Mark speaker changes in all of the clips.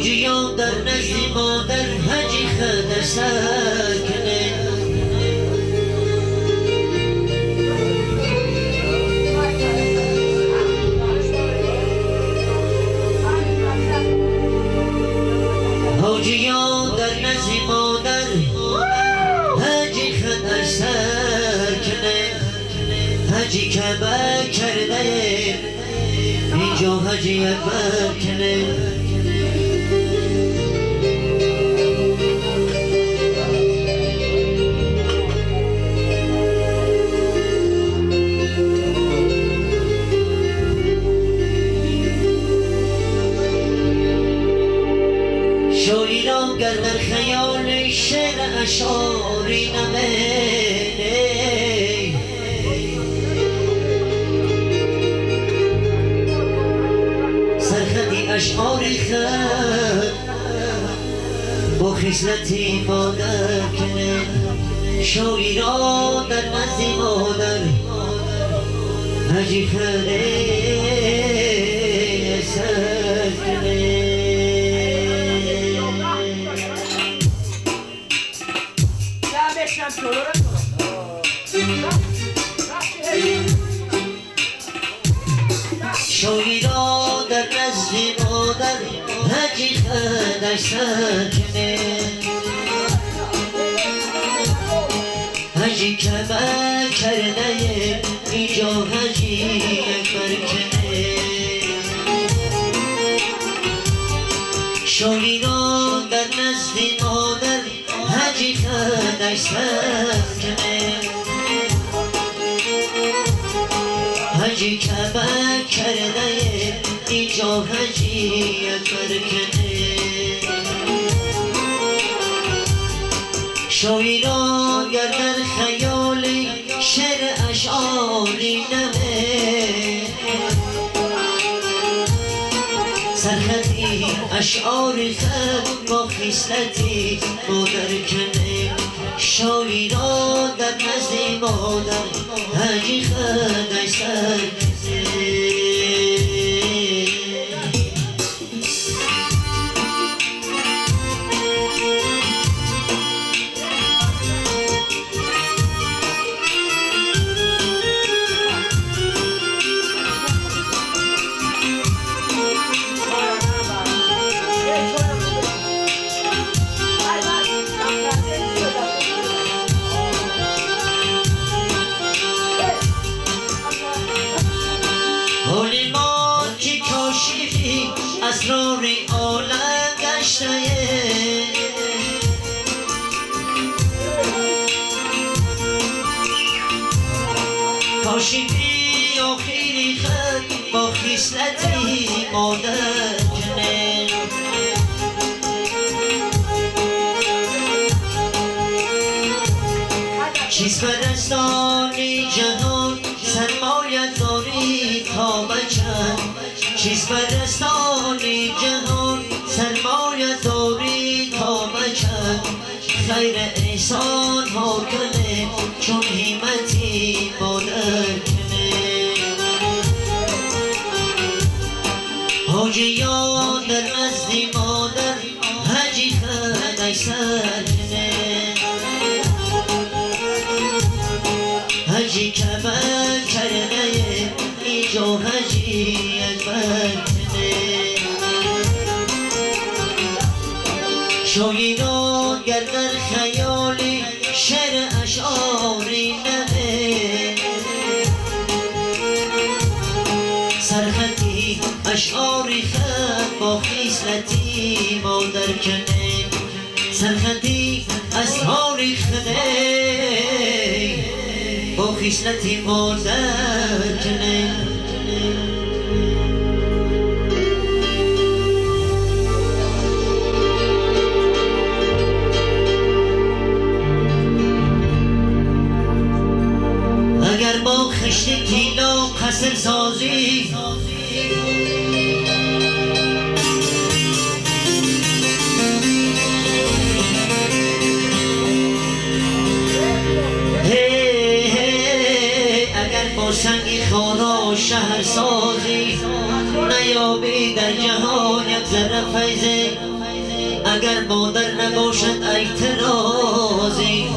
Speaker 1: حاجیان در نزد مادر حجی خد سکنه حاجیان در نزد مادر حجی خد سکنه حجی کعبه کرده اینجا حجی اکبر کنه شاعران گر در خیال شعر اشعاری نمینه سرخطی اشعاری خد با خصلتی مادر کنه شاعران در نزد مادر حجی خده سر کنه شاعران در نزد مادر حجی خدش سکنه حجی کعبه کرده اینجا حجی اکبر کنه شاعران در نزد مادر حجی خدش سکنه حجی کعبه کرده اینجا حجی اکبر کنه شاعران گر در خیال شعر اشعاری نمه سرخطی اشعاری خد با خصلتی مادر کنه شاعران در نزد مادر حجی خدش سکنه حالی ما که کاشفی اسرار عالم گشته کاشفی آخری خد با خصلتی مادر کنه چیز پرستانی جهان سرمایت داری تا بچن چیز پرستانی جهان سرمایت داری تا بچن خیر احسان ها کنه چون همتی مادر کنه حاجیان در نزد مادر حجی خدش سکنه حجی کعبه کرده اینجا حجی اکبر کنه شاعران گر در خیال شعر اشعاری نمه سرخطی اشعاری خد با خصلتی مادر کنه سرخطی اشعاری خده با خصلتی مادر کنه اگر با خشت تیلا قصر سازی اگر با سنگ خارا شهر ساز نیابی در جهان یک ذره فیضی اگر مادر نباشد اعتراضی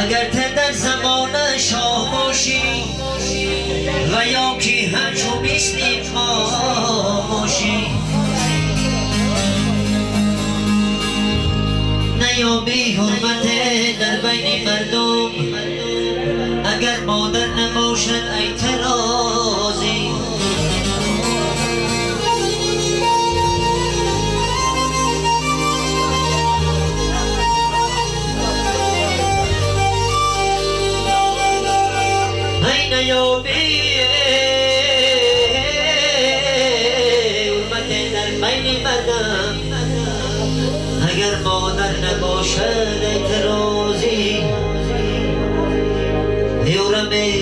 Speaker 1: اگر ته در زمان شاه باشی و یا که همچو مثل خاموشی نیابی حرمت در بین مردم اگر مادر نباشد اعتراضی نیابی حرمت در بین مردم اگر مادر نباشد اعتراضی یورمه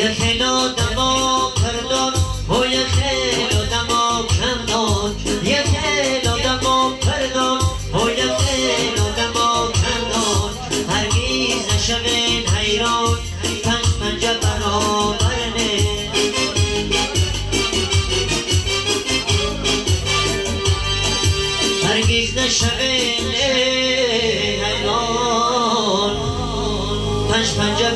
Speaker 1: خیل آدم ها پردان و یه خیل آدم ها کندان یه خیل آدم ها پردان و یه خیل آدم ها کندان هرگیز نشوین حیران پنج پنجه برابر نه هرگیز نشوین حیران پنج پنجه